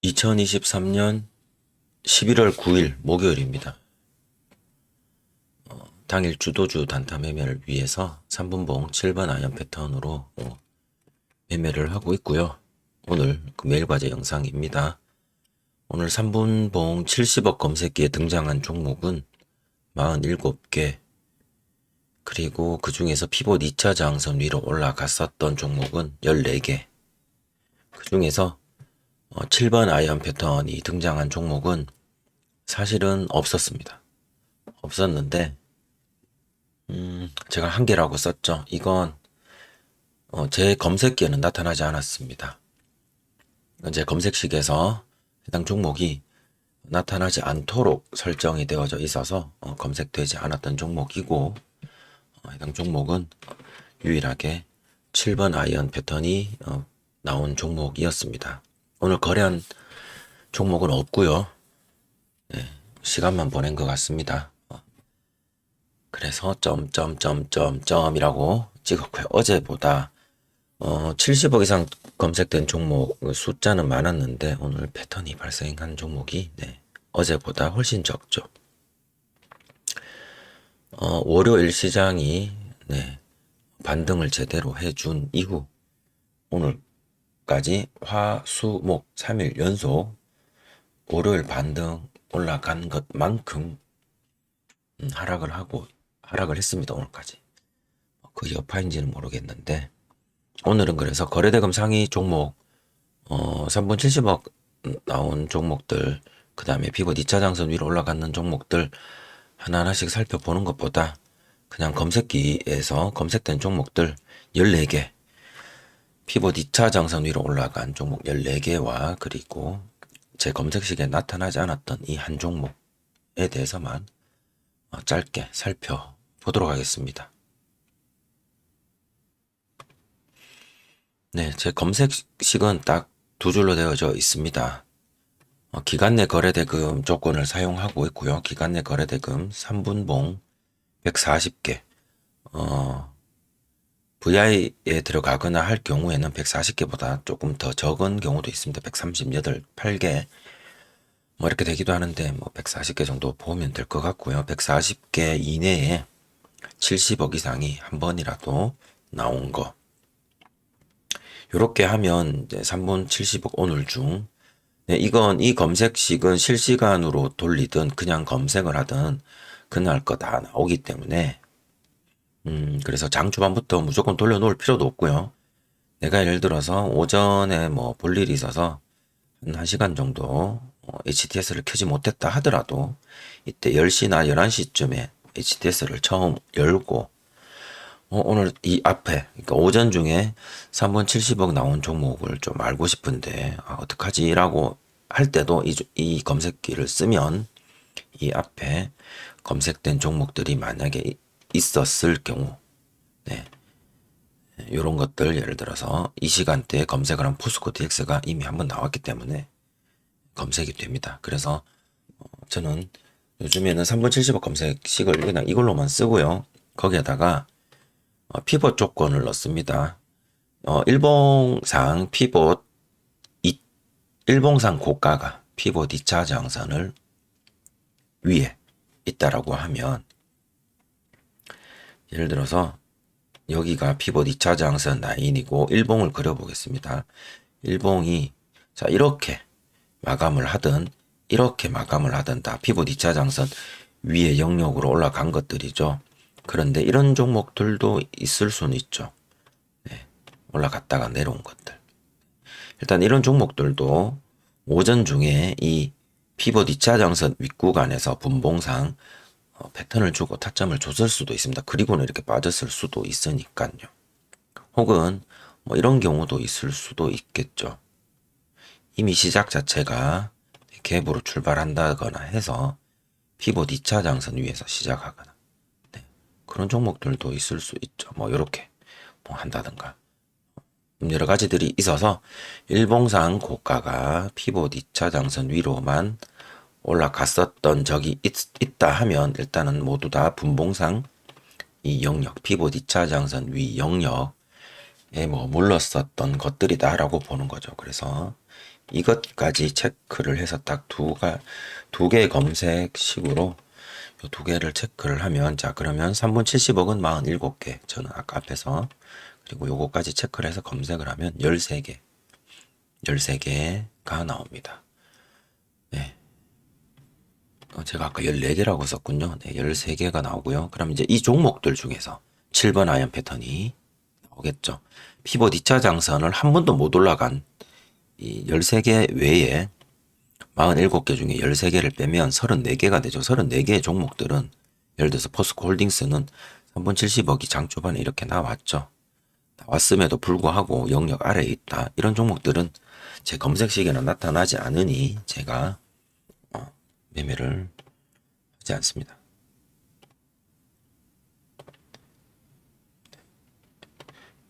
2023년 11월 9일 목요일입니다. 당일 주도주 단타 매매를 위해서 3분봉 7번 아이언 패턴으로 매매를 하고 있고요. 오늘 그 매일과제 영상입니다. 오늘 3분봉 70억 검색기에 등장한 종목은 47개, 그리고 그 중에서 피봇 2차 저항선 위로 올라갔었던 종목은 14개, 그 중에서 7번 아이언 패턴이 등장한 종목은 사실은 없었습니다. 없었는데 제가 한 개라고 썼죠. 이건 제 검색기에는 나타나지 않았습니다. 제 검색식에서 해당 종목이 나타나지 않도록 설정이 되어져 있어서 검색되지 않았던 종목이고, 해당 종목은 유일하게 7번 아이언 패턴이 나온 종목이었습니다. 오늘 거래한 종목은 없고요. 네, 시간만 보낸 것 같습니다. 그래서 점이라고 찍었고요. 어제보다 70억 이상 검색된 종목 숫자는 많았는데 오늘 패턴이 발생한 종목이 어제보다 훨씬 적죠. 월요일 시장이 반등을 제대로 해준 이후 오늘까지 화, 수, 목 3일 연속 월요일 반등 올라간 것만큼 하락을 했습니다. 오늘까지. 그 여파인지는 모르겠는데, 오늘은 그래서 거래대금 상위 종목 3분 70억 나온 종목들, 그 다음에 피봇 2차 장선 위로 올라가는 종목들 하나하나씩 살펴보는 것보다 그냥 검색기에서 검색된 종목들 14개, 피봇 2차 장선 위로 올라간 종목 14개와 그리고 제 검색식에 나타나지 않았던 이 한 종목에 대해서만 짧게 살펴보도록 하겠습니다. 제 검색식은 딱 두 줄로 되어져 있습니다. 기간 내 거래대금 조건을 사용하고 있고요. 기간 내 거래대금 3분봉 140개, VI에 들어가거나 할 경우에는 140개보다 조금 더 적은 경우도 있습니다. 138개 뭐 이렇게 되기도 하는데 140개 정도 보면 될 것 같고요. 140개 이내에 70억 이상이 한 번이라도 나온 거, 요렇게 하면 이제 3분 70억 오늘 중, 이 검색식은 실시간으로 돌리든 그냥 검색을 하든 그날 거 다 나오기 때문에 그래서 장 초반부터 무조건 돌려놓을 필요도 없고요. 내가 예를 들어서 오전에 볼 일이 있어서 한 1시간 정도 HTS를 켜지 못했다 하더라도 이때 10시나 11시쯤에 HTS를 처음 열고 오늘 이 앞에, 그러니까 오전 중에 3분 70억 나온 종목을 좀 알고 싶은데 어떡하지? 라고 할 때도 이 검색기를 쓰면 이 앞에 검색된 종목들이 만약에 있었을 경우, 요런 것들, 예를 들어서 이 시간대에 검색을 한 포스코 DX가 이미 한번 나왔기 때문에 검색이 됩니다. 그래서 저는 요즘에는 3분 70억 검색식을 그냥 이걸로만 쓰고요. 거기에다가 피봇 조건을 넣습니다. 일봉상 피봇, 일봉상 고가가 피봇 2차 저항선을 위에 있다라고 하면, 예를 들어서 여기가 피봇 2차 저항선 라인이고 일봉을 그려보겠습니다. 일봉이 이렇게 마감을 하든 이렇게 마감을 하든 다 피봇 2차 저항선 위에 영역으로 올라간 것들이죠. 그런데 이런 종목들도 있을 수는 있죠. 올라갔다가 내려온 것들. 일단 이런 종목들도 오전 중에 이 피봇 2차 저항선 윗구간에서 분봉상 패턴을 주고 타점을 줬을 수도 있습니다. 그리고는 이렇게 빠졌을 수도 있으니까요. 혹은 이런 경우도 있을 수도 있겠죠. 이미 시작 자체가 갭으로 출발한다거나 해서 피봇 2차 저항선 위에서 시작하거나 그런 종목들도 있을 수 있죠. 요렇게 한다든가 여러 가지들이 있어서 일봉상 고가가 피봇 2차 저항선 위로만 올라갔었던 적이 있다 하면 일단은 모두 다 분봉상 이 영역, 피봇 2차 저항선 위 영역에 물렀었던 것들이다 라고 보는 거죠. 그래서 이것까지 체크를 해서 딱 두 개의 검색식으로 이 두 개를 체크를 하면, 자, 그러면 3분 70억은 47개. 저는 아까 앞에서. 그리고 요거까지 체크를 해서 검색을 하면 13개. 13개가 나옵니다. 네. 제가 아까 14개라고 썼군요. 네, 13개가 나오고요. 그럼 이제 이 종목들 중에서 7번 아이언 패턴이 나오겠죠. 피봇 2차 장선을 한 번도 못 올라간 이 13개 외에 47개 중에 13개를 빼면 34개가 되죠. 34개의 종목들은, 예를 들어서 포스코 홀딩스는 3분 70억이 장 초반에 이렇게 나왔죠. 나왔음에도 불구하고 영역 아래에 있다. 이런 종목들은 제 검색식에는 나타나지 않으니 제가 매매를 하지 않습니다.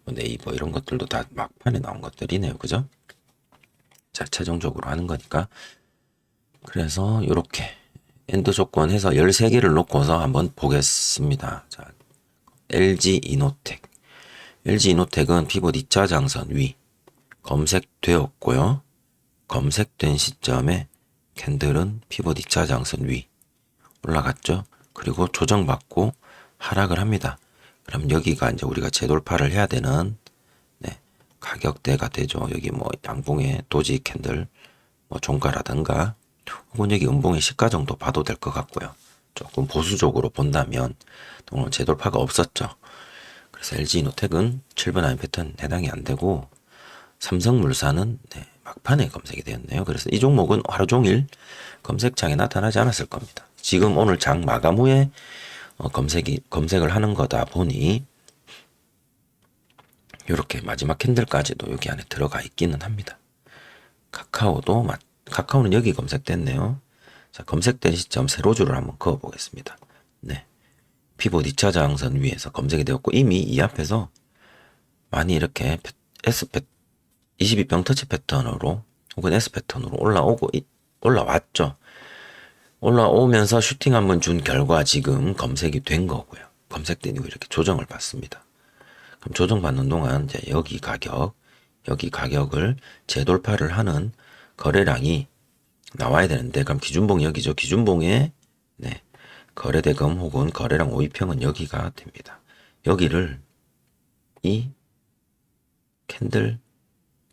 네이버 이런 것들도 다 막판에 나온 것들이네요. 그죠? 자, 최종적으로 하는 거니까. 그래서 이렇게 엔드 조건 해서 13개를 놓고서 한번 보겠습니다. 자, LG 이노텍. LG 이노텍은 피봇 2차 장선 위 검색되었고요. 검색된 시점에 캔들은 피봇 2차 장선 위 올라갔죠. 그리고 조정받고 하락을 합니다. 그럼 여기가 이제 우리가 재돌파를 해야 되는 가격대가 되죠. 여기 뭐 양봉의 도지 캔들, 뭐 종가라든가 혹은 여기 음봉의 시가 정도 봐도 될 것 같고요. 조금 보수적으로 본다면 오늘 재돌파가 없었죠. 그래서 LG이노텍은 7번 아이언 패턴 해당이 안 되고, 삼성물산은 막판에 검색이 되었네요. 그래서 이 종목은 하루 종일 검색창에 나타나지 않았을 겁니다. 지금 오늘 장 마감 후에 검색을 하는 거다 보니 이렇게 마지막 캔들까지도 여기 안에 들어가 있기는 합니다. 카카오는 여기 검색됐네요. 자, 검색된 시점 세로줄을 한번 그어 보겠습니다. 네. 피봇 2차 저항선 위에서 검색이 되었고, 이미 이 앞에서 많이 이렇게 22평 터치 패턴으로 혹은 S 패턴으로 올라왔죠. 올라오면서 슈팅 한번 준 결과 지금 검색이 된 거고요. 검색된 이후 이렇게 조정을 받습니다. 그럼 조정받는 동안 이제 여기 가격을 재돌파를 하는 거래량이 나와야 되는데, 그럼 기준봉이 여기죠. 기준봉에 거래대금 혹은 거래량 5위평은 여기가 됩니다. 여기를 이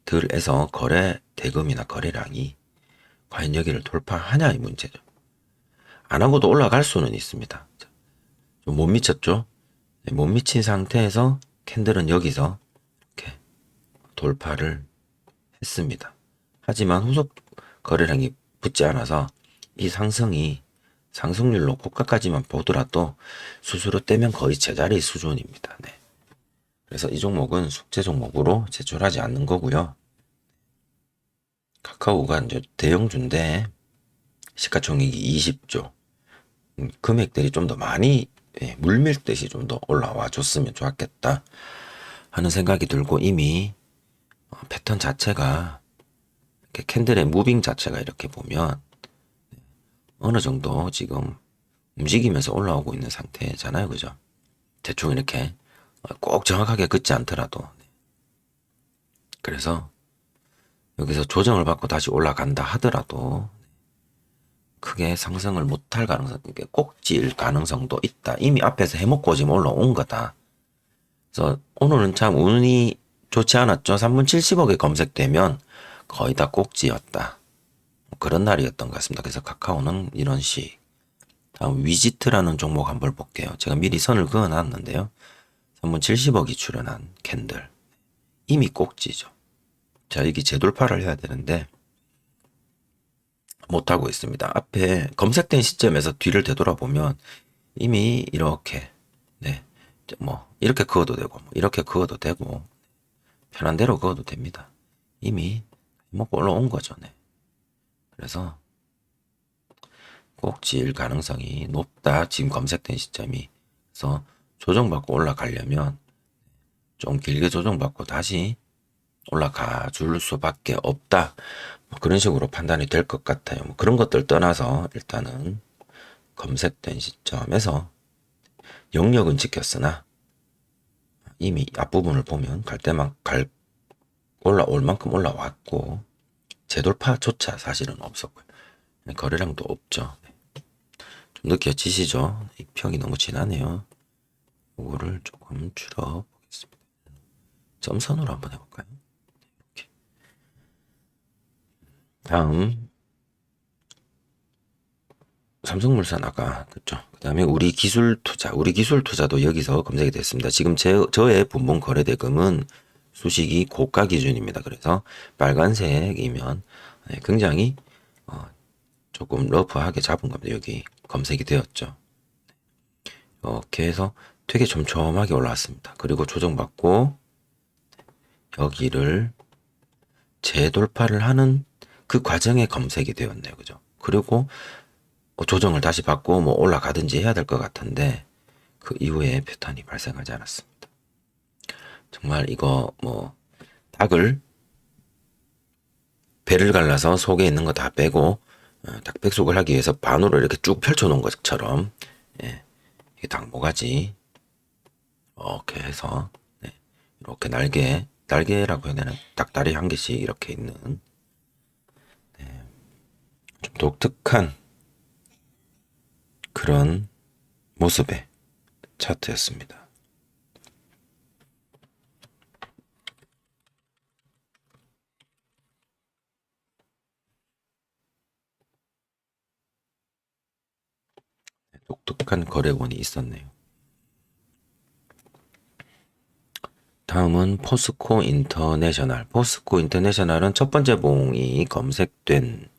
캔들들에서 거래대금이나 거래량이 과연 여기를 돌파하냐의 문제죠. 안 하고도 올라갈 수는 있습니다. 좀 못 미쳤죠? 못 미친 상태에서 캔들은 여기서 이렇게 돌파를 했습니다. 하지만 후속 거래량이 붙지 않아서 이 상승률로 고가까지만 보더라도 수수료 떼면 거의 제자리 수준입니다. 네. 그래서 이 종목은 숙제 종목으로 제출하지 않는 거고요. 카카오가 이제 대형주인데 시가총액이 20조. 금액들이 좀 더 많이 물밀듯이 좀 더 올라와 줬으면 좋았겠다 하는 생각이 들고, 이미 패턴 자체가 이렇게 캔들의 무빙 자체가 이렇게 보면 어느 정도 지금 움직이면서 올라오고 있는 상태잖아요. 그죠? 대충 이렇게 꼭 정확하게 긋지 않더라도. 그래서 여기서 조정을 받고 다시 올라간다 하더라도 크게 상승을 못할 가능성, 꼭질 가능성도 있다. 이미 앞에서 해먹고 지금 올라온 거다. 그래서 오늘은 참 운이 좋지 않았죠. 3분 70억에 검색되면 거의 다 꼭지였다. 그런 날이었던 것 같습니다. 그래서 카카오는 이런 식. 다음 위지트라는 종목 한번 볼게요. 제가 미리 선을 그어놨는데요. 3분 70억이 출현한 캔들. 이미 꼭지죠. 자, 여기 재돌파를 해야 되는데 못하고 있습니다. 앞에 검색된 시점에서 뒤를 되돌아보면 이미 이렇게 이렇게 그어도 되고 이렇게 그어도 되고 편한 대로 그어도 됩니다. 이미 먹고 올라온 거죠. 네. 그래서 꼭지일 가능성이 높다. 지금 검색된 시점이. 그래서 조정받고 올라가려면 좀 길게 조정받고 다시 올라가 줄 수밖에 없다. 그런 식으로 판단이 될 것 같아요. 그런 것들 떠나서 일단은 검색된 시점에서 영역은 지켰으나 이미 앞부분을 보면 갈 때만 올라올 만큼 올라왔고 재돌파조차 사실은 없었고요. 거래량도 없죠. 좀 느껴지시죠? 이 평이 너무 진하네요. 이거를 조금 줄여보겠습니다. 점선으로 한번 해볼까요? 이렇게. 다음 삼성물산 아까 그죠? 그 다음에 우리 기술투자도 여기서 검색이 됐습니다. 지금 저의 분봉 거래대금은 수식이 고가 기준입니다. 그래서 빨간색이면 굉장히 조금 러프하게 잡은 겁니다. 여기 검색이 되었죠. 이렇게 해서 되게 촘촘하게 올라왔습니다. 그리고 조정받고 여기를 재돌파를 하는 그 과정에 검색이 되었네요. 그죠? 그리고 조정을 다시 받고 뭐 올라가든지 해야 될 것 같은데 그 이후에 패턴이 발생하지 않았습니다. 정말 이거 뭐 배를 갈라서 속에 있는 거 다 빼고 닭백숙을 하기 위해서 반으로 이렇게 쭉 펼쳐 놓은 것처럼 이 닭모가지 이렇게 해서 이렇게 날개라고 해야 되나 닭다리 한 개씩 이렇게 있는 좀 독특한 그런 모습의 차트였습니다. 독특한 거래원이 있었네요. 다음은 포스코 인터내셔널. 포스코 인터내셔널은 첫 번째 봉이 검색된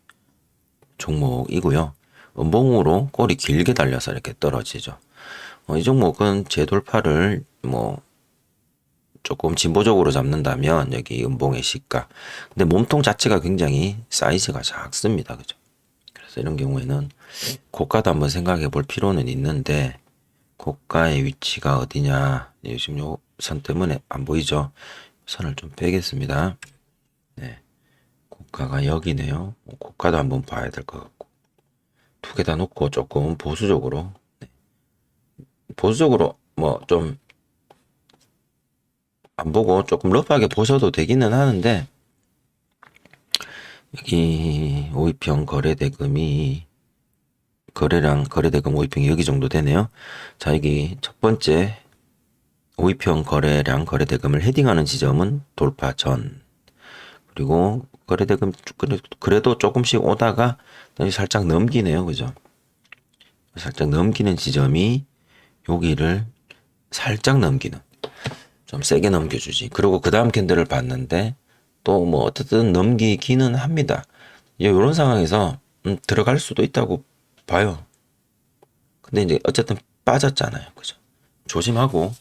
종목이고요. 음봉으로 꼬리 길게 달려서 이렇게 떨어지죠. 이 종목은 재돌파를 뭐 조금 진보적으로 잡는다면 여기 음봉의 시가. 근데 몸통 자체가 굉장히 사이즈가 작습니다. 그죠? 그래서 이런 경우에는 고가도 한번 생각해 볼 필요는 있는데 고가의 위치가 어디냐. 지금 요 선 때문에 안 보이죠? 선을 좀 빼겠습니다. 네. 고가가 여기네요. 고가도 한번 봐야 될 것 같고. 두 개 다 놓고 조금 보수적으로 뭐 좀 안 보고 조금 러프하게 보셔도 되기는 하는데 여기 오이평 거래대금 오이평이 여기 정도 되네요. 자, 여기 첫 번째 오이평 거래대금을 헤딩하는 지점은 돌파 전. 그리고 거래대금 그래도 조금씩 오다가 살짝 넘기네요. 그죠? 살짝 넘기는 지점이 여기를 살짝 넘기는. 좀 세게 넘겨주지. 그리고 그 다음 캔들을 봤는데 또 뭐 어쨌든 넘기기는 합니다. 이런 상황에서 들어갈 수도 있다고 봐요. 근데 이제 어쨌든 빠졌잖아요. 그죠? 조심하고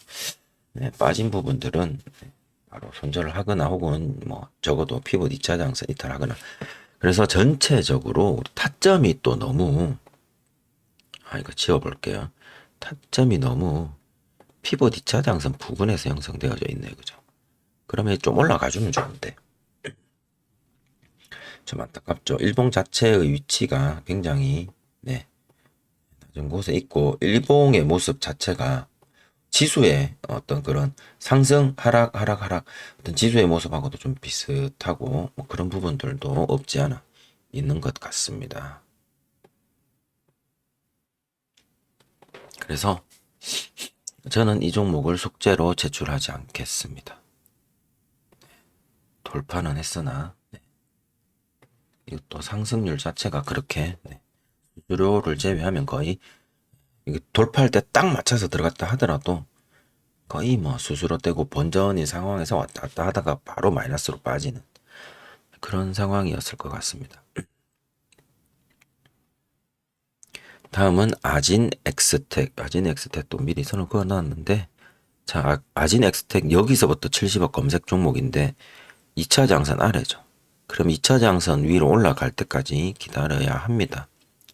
빠진 부분들은 바로 손절을 하거나 혹은 뭐 적어도 피봇 2차 장선 이탈하거나. 그래서 전체적으로 타점이 또 너무 이거 지워볼게요. 타점이 너무 피봇 2차 장선 부근에서 형성되어져 있네요. 그죠? 그러면 좀 올라가주면 좋은데 좀 안타깝죠. 일봉 자체의 위치가 굉장히 낮은 곳에 있고 일봉의 모습 자체가 지수의 어떤 그런 상승 하락 어떤 지수의 모습하고도 좀 비슷하고 뭐 그런 부분들도 없지 않아 있는 것 같습니다. 그래서 저는 이 종목을 숙제로 제출하지 않겠습니다. 돌파는 했으나 이것도 상승률 자체가 그렇게 수수료를 제외하면 거의 이게 돌파할 때 딱 맞춰서 들어갔다 하더라도 거의 뭐 수수료 떼고 본전인 상황에서 왔다 갔다 하다가 바로 마이너스로 빠지는 그런 상황이었을 것 같습니다. 다음은 아진 엑스텍도 미리 선을 그어놨는데 자, 아진 엑스텍 여기서부터 70억 검색 종목인데 2차 장선 아래죠. 그럼 2차 장선 위로 올라갈 때까지 기다려야 합니다.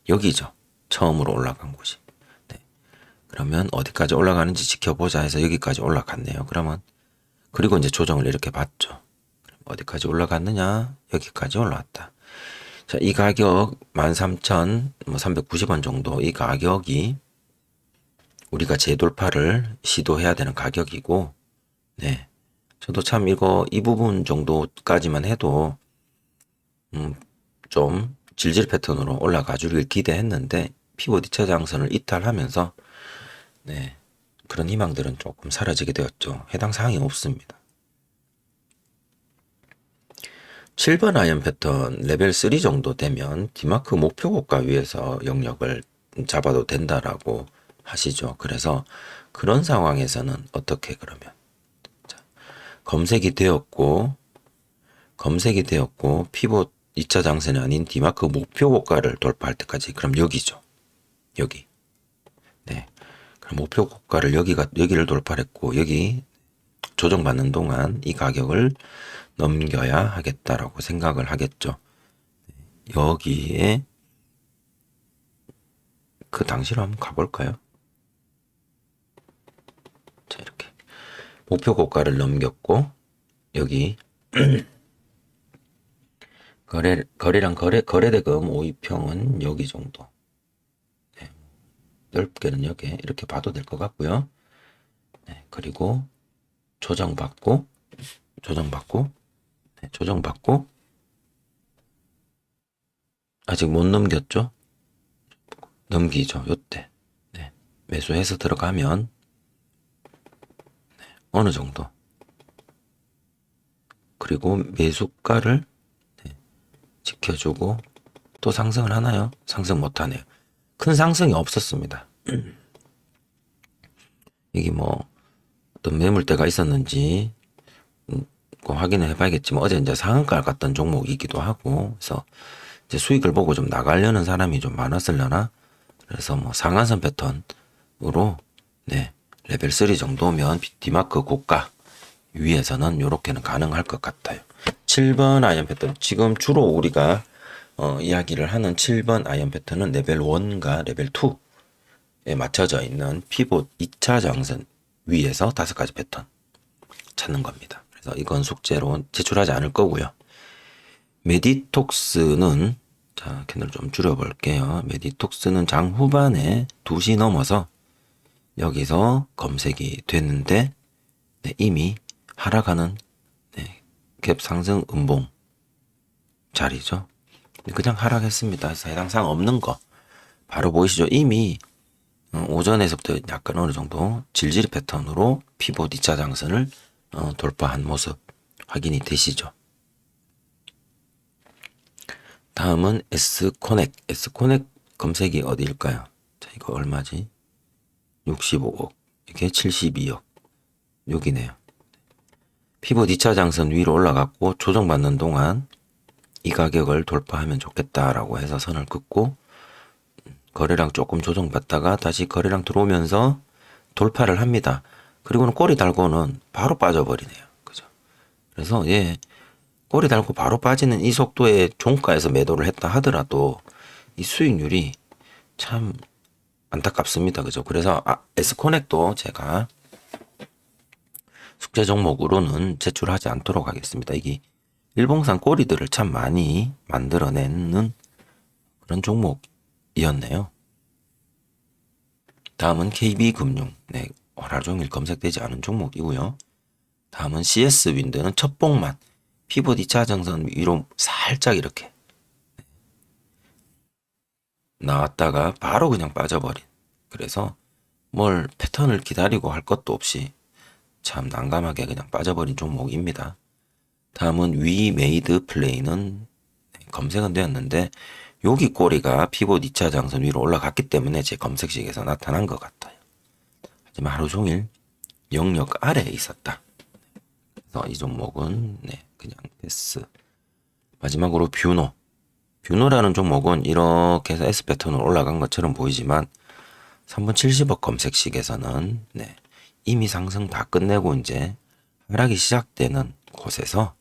여기죠. 처음으로 올라간 곳이. 그러면 어디까지 올라가는지 지켜보자 해서 여기까지 올라갔네요. 그리고 이제 조정을 이렇게 봤죠. 어디까지 올라갔느냐? 여기까지 올라왔다. 자, 이 가격 13,390원 정도 이 가격이 우리가 재돌파를 시도해야 되는 가격이고, 저도 참 이 부분 정도까지만 해도 좀 질질 패턴으로 올라가 주길 기대했는데 피봇 2차 장선을 이탈하면서 네, 그런 희망들은 조금 사라지게 되었죠. 해당 사항이 없습니다. 7번 아이언 패턴 레벨 3 정도 되면 디마크 목표 고가 위에서 영역을 잡아도 된다라고 하시죠. 그래서 그런 상황에서는 어떻게 그러면 자, 검색이 되었고 피봇 2차 장선이 아닌 디마크 목표 고가를 돌파할 때까지 그럼 여기죠. 여기. 네. 그럼 목표 고가를 여기를 돌파했고 여기 조정받는 동안 이 가격을 넘겨야 하겠다라고 생각을 하겠죠. 여기에 그 당시로 한번 가볼까요? 자, 이렇게 목표 고가를 넘겼고 여기 거래대금 5위평은 여기 정도. 네. 넓게는 여기 이렇게 봐도 될 것 같고요. 네. 그리고 조정받고 네. 조정받고 아직 못 넘겼죠? 넘기죠. 요때. 네. 매수해서 들어가면 네. 어느 정도. 그리고 매수가를 네. 지켜주고 또 상승을 하나요? 상승 못하네요. 큰 상승이 없었습니다. 이게 뭐 어떤 매물대가 있었는지 확인을 해봐야겠지만 어제 이제 상한가를 갔던 종목이기도 하고 그래서 이제 수익을 보고 좀 나가려는 사람이 좀 많았을려나 그래서 뭐 상한선 패턴으로 네 레벨 3 정도면 디마크 고가 위에서는 이렇게는 가능할 것 같아요. 7번 아이언 패턴 지금 주로 우리가 이야기를 하는 7번 아이언 패턴은 레벨 1과 레벨 2에 맞춰져 있는 피봇 2차 장선 위에서 5가지 패턴 찾는 겁니다. 그래서 이건 숙제로 제출하지 않을 거고요. 메디톡스는 자 캔을 좀 줄여볼게요. 메디톡스는 장 후반에 2시 넘어서 여기서 검색이 됐는데 네, 이미 하락하는 네, 갭 상승 음봉 자리죠. 그냥 하락했습니다. 그래서 해당 사항 없는 거 바로 보이시죠? 이미 오전에서부터 약간 어느 정도 질질 패턴으로 피봇 2차 장선을 돌파한 모습 확인이 되시죠? 다음은 S코넥. S코넥 검색이 어디일까요? 자, 이거 얼마지? 65억. 이게 72억. 여기네요. 피봇 2차 장선 위로 올라갔고 조정받는 동안 이 가격을 돌파하면 좋겠다라고 해서 선을 긋고 거래량 조금 조정받다가 다시 거래량 들어오면서 돌파를 합니다. 그리고는 꼬리 달고는 바로 빠져버리네요. 그죠? 그래서 예, 꼬리 달고 바로 빠지는 이 속도의 종가에서 매도를 했다 하더라도 이 수익률이 참 안타깝습니다. 그죠? 그래서 S코넥도 제가 숙제 종목으로는 제출하지 않도록 하겠습니다. 이게 일봉상 꼬리들을 참 많이 만들어내는 그런 종목이었네요. 다음은 KB금융. 네, 하루 종일 검색되지 않은 종목이고요. 다음은 CS윈드는 첫봉만 피봇 2차 장선 위로 살짝 이렇게 나왔다가 바로 그냥 빠져버린. 그래서 뭘 패턴을 기다리고 할 것도 없이 참 난감하게 그냥 빠져버린 종목입니다. 다음은 위메이드 플레이는 검색은 되었는데 여기 꼬리가 피봇 2차 장선 위로 올라갔기 때문에 제 검색식에서 나타난 것 같아요. 하지만 하루 종일 영역 아래에 있었다. 그래서 이 종목은 네, 그냥 패스. 마지막으로 뷰노. 뷰노라는 종목은 이렇게 해서 S 패턴으로 올라간 것처럼 보이지만 3분 70억 검색식에서는 네, 이미 상승 다 끝내고 이제 하락이 시작되는 곳에서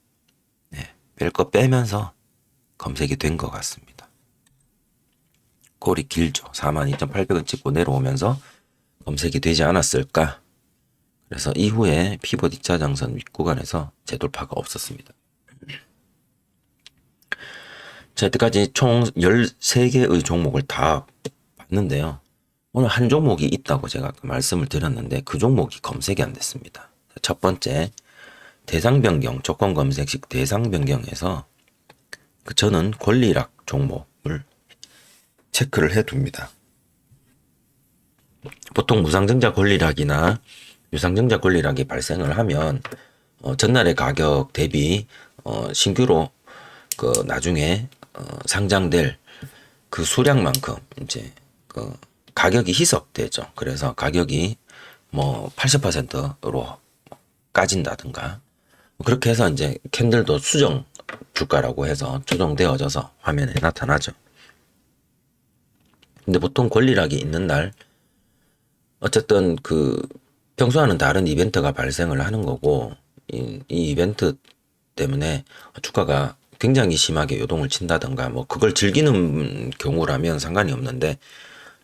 네, 뺄 거 빼면서 검색이 된 것 같습니다. 골이 길죠. 42,800원 찍고 내려오면서 검색이 되지 않았을까. 그래서 이후에 피봇 2차 장선 윗구간에서 재돌파가 없었습니다. 자, 여태까지 총 13개의 종목을 다 봤는데요. 오늘 한 종목이 있다고 제가 아까 말씀을 드렸는데 그 종목이 검색이 안 됐습니다. 첫 번째 대상 변경, 조건 검색식 대상 변경에서 저는 권리락 종목을 체크를 해 둡니다. 보통 무상증자 권리락이나 유상증자 권리락이 발생을 하면 전날의 가격 대비 신규로 그 나중에 상장될 그 수량만큼 이제 그 가격이 희석되죠. 그래서 가격이 뭐 80%로 까진다든가 그렇게 해서 이제 캔들도 수정 주가라고 해서 조정되어져서 화면에 나타나죠. 근데 보통 권리락이 있는 날 어쨌든 그 평소와는 다른 이벤트가 발생을 하는 거고 이 이벤트 때문에 주가가 굉장히 심하게 요동을 친다든가 뭐 그걸 즐기는 경우라면 상관이 없는데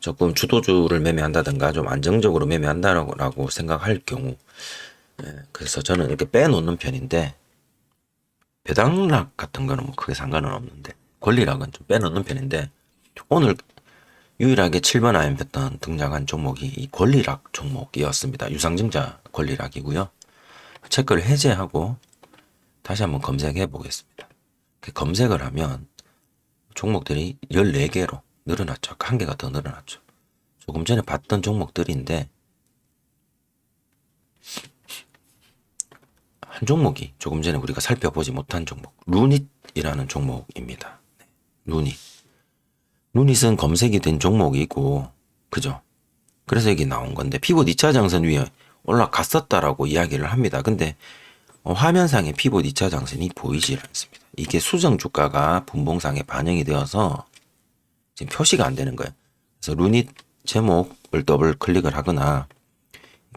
조금 주도주를 매매한다든가 좀 안정적으로 매매한다라고 생각할 경우 그래서 저는 이렇게 빼놓는 편인데 배당락 같은 거는 뭐 크게 상관은 없는데 권리락은 좀 빼놓는 편인데 오늘 유일하게 7번 아이언 패턴 등장한 종목이 이 권리락 종목이었습니다. 유상증자 권리락이고요. 체크를 해제하고 다시 한번 검색해 보겠습니다. 검색을 하면 종목들이 14개로 늘어났죠. 아까 한 개가 더 늘어났죠. 조금 전에 봤던 종목들인데 한 종목이 조금 전에 우리가 살펴보지 못한 종목 루닛이라는 종목입니다. 루닛. 루닛은 검색이 된 종목이고 그죠? 그래서 여기 나온 건데 피봇 2차 장선 위에 올라갔었다라고 이야기를 합니다. 근데 화면상에 피봇 2차 장선이 보이질 않습니다. 이게 수정 주가가 분봉상에 반영이 되어서 지금 표시가 안 되는 거예요. 그래서 루닛 제목을 더블 클릭을 하거나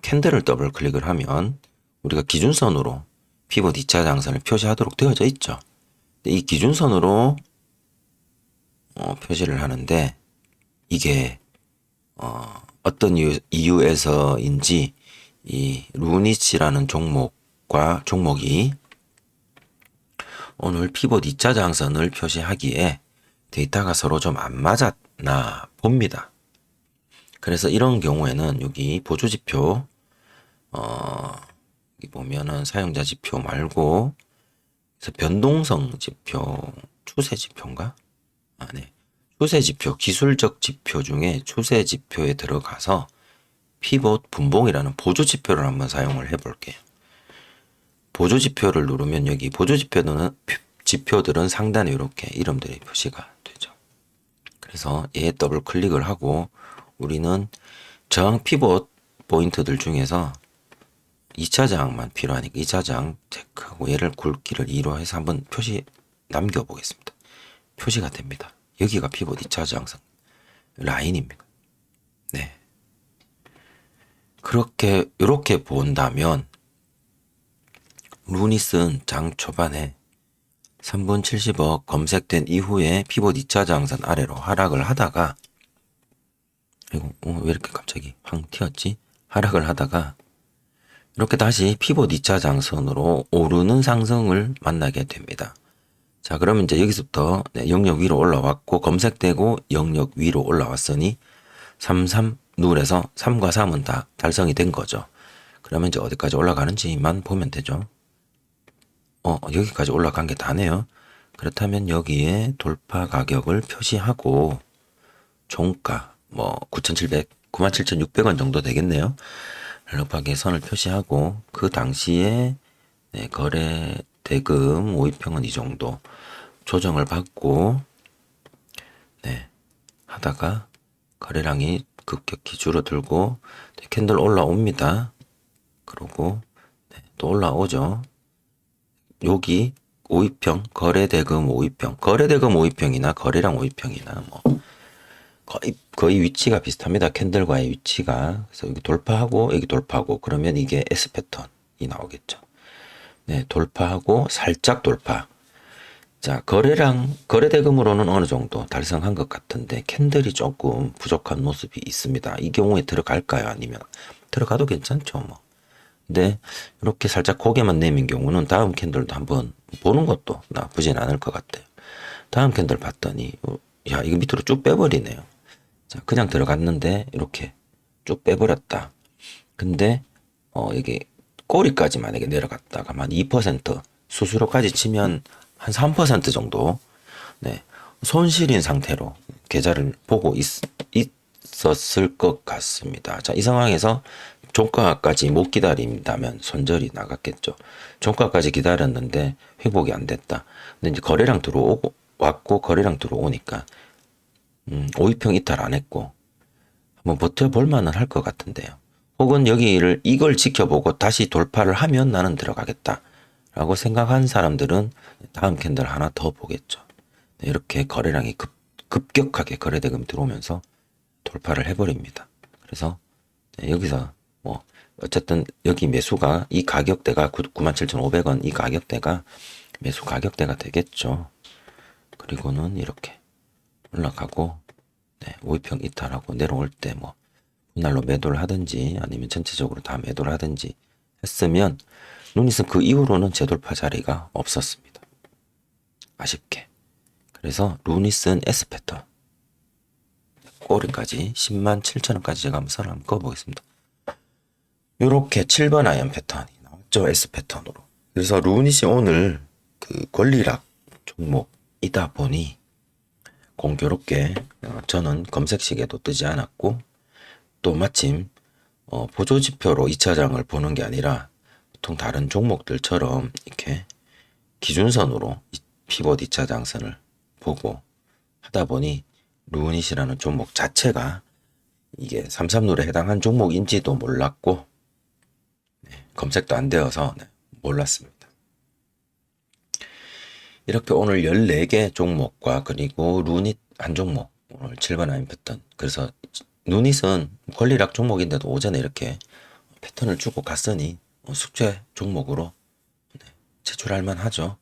캔들을 더블 클릭을 하면 우리가 기준선으로 피봇 2차 장선을 표시하도록 되어져 있죠. 이 기준선으로 표시를 하는데 이게 어떤 이유에서인지 이 루닛이라는 종목이 오늘 피봇 2차 장선을 표시하기에 데이터가 서로 좀 안 맞았나 봅니다. 그래서 이런 경우에는 여기 보조지표 여기 보면은 사용자 지표 말고 그래서 변동성 지표 추세 지표인가? 네. 추세 지표 기술적 지표 중에 추세 지표에 들어가서 피봇 분봉이라는 보조 지표를 한번 사용을 해 볼게요. 보조 지표를 누르면 여기 보조 지표들은 상단에 이렇게 이름들이 표시가 되죠. 그래서 얘 더블 클릭을 하고 우리는 저항 피봇 포인트들 중에서 2차 저항만 필요하니까 2차 저항 체크하고 얘를 굵기를 2로 해서 한번 표시 남겨 보겠습니다. 표시가 됩니다. 여기가 피봇 2차 저항선 라인입니다. 네. 이렇게 본다면 루닛은 장 초반에 3분 70억 검색된 이후에 피봇 2차 저항선 아래로 하락을 하다가 이거 왜 이렇게 갑자기 황 튀었지? 하락을 하다가 이렇게 다시 피봇 2차 장선으로 오르는 상승을 만나게 됩니다. 자, 그러면 이제 여기서부터 영역 위로 올라왔고 검색되고 영역 위로 올라왔으니 33 누울에서 3과 3은 다 달성이 된 거죠. 그러면 이제 어디까지 올라가는지만 보면 되죠. 여기까지 올라간 게 다네요. 그렇다면 여기에 돌파 가격을 표시하고 종가 뭐 97,600원 정도 되겠네요. 렐로파게 선을 표시하고 그 당시에 거래 대금 5입평은 이 정도 조정을 받고 하다가 거래량이 급격히 줄어들고 캔들 올라옵니다. 그러고 또 올라오죠. 여기 5입평 거래 대금 5입평 거래 대금 5입평이나 거래량 5입평이나 뭐 거의 위치가 비슷합니다. 캔들과의 위치가. 그래서 여기 돌파하고 여기 돌파하고 그러면 이게 S 패턴이 나오겠죠. 네, 돌파하고 살짝 돌파. 자, 거래 대금으로는 어느 정도 달성한 것 같은데 캔들이 조금 부족한 모습이 있습니다. 이 경우에 들어갈까요? 아니면 들어가도 괜찮죠, 뭐. 근데 이렇게 살짝 고개만 내민 경우는 다음 캔들도 한번 보는 것도 나쁘진 않을 것 같아요. 다음 캔들 봤더니 야, 이거 밑으로 쭉 빼버리네요. 자, 그냥 들어갔는데 이렇게 쭉 빼버렸다. 근데 이게 꼬리까지 만약에 내려갔다가 한 2% 수수료까지 치면 한 3% 정도 네, 손실인 상태로 계좌를 보고 있었을 것 같습니다. 자, 이 상황에서 종가까지 못 기다린다면 손절이 나갔겠죠. 종가까지 기다렸는데 회복이 안 됐다. 근데 이제 거래량 들어오고 왔고 거래량 들어오니까 5위평 이탈 안 했고 한번 버텨볼 만은 할 것 같은데요. 혹은 여기를 이걸 지켜보고 다시 돌파를 하면 나는 들어가겠다 라고 생각한 사람들은 다음 캔들 하나 더 보겠죠. 이렇게 거래량이 급격하게 거래대금이 들어오면서 돌파를 해버립니다. 그래서 여기서 뭐 어쨌든 여기 매수가 이 가격대가 97,500원 이 가격대가 매수 가격대가 되겠죠. 그리고는 이렇게 올라가고 5위평 이탈하고 내려올 때 뭐 분할로 매도를 하든지 아니면 전체적으로 다 매도를 하든지 했으면 루닛은 그 이후로는 재돌파 자리가 없었습니다. 아쉽게. 그래서 루닛은 S 패턴 꼬리까지 107,000원까지 제가 한번 선을 한번 그어보겠습니다. 요렇게 7번 아이언 패턴이 나왔죠. S 패턴으로. 그래서 루닛이 오늘 그 권리락 종목이다 보니 공교롭게 저는 검색식에도 뜨지 않았고 또 마침 보조지표로 2차장을 보는 게 아니라 보통 다른 종목들처럼 이렇게 기준선으로 피벗 2차장선을 보고 하다 보니 루닛이라는 종목 자체가 이게 33룰에 해당한 종목인지도 몰랐고 검색도 안 되어서 몰랐습니다. 이렇게 오늘 14개 종목과 그리고 루닛 한 종목 오늘 7번 아인 패턴. 그래서 루닛은 권리락 종목인데도 오전에 이렇게 패턴을 주고 갔으니 숙제 종목으로 제출할 만하죠.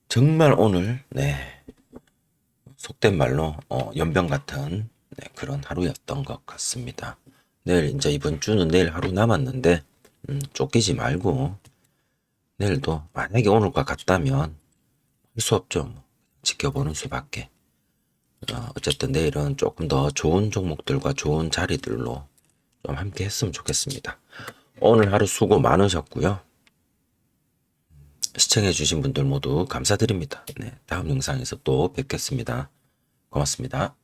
정말 오늘 속된 말로 연병 같은 그런 하루였던 것 같습니다. 내일 이제 이번 주는 내일 하루 남았는데 쫓기지 말고 내일도 만약에 오늘과 같다면 할 수 없죠. 뭐. 지켜보는 수밖에. 어쨌든 내일은 조금 더 좋은 종목들과 좋은 자리들로 좀 함께 했으면 좋겠습니다. 오늘 하루 수고 많으셨고요. 시청해주신 분들 모두 감사드립니다. 다음 영상에서 또 뵙겠습니다. 고맙습니다.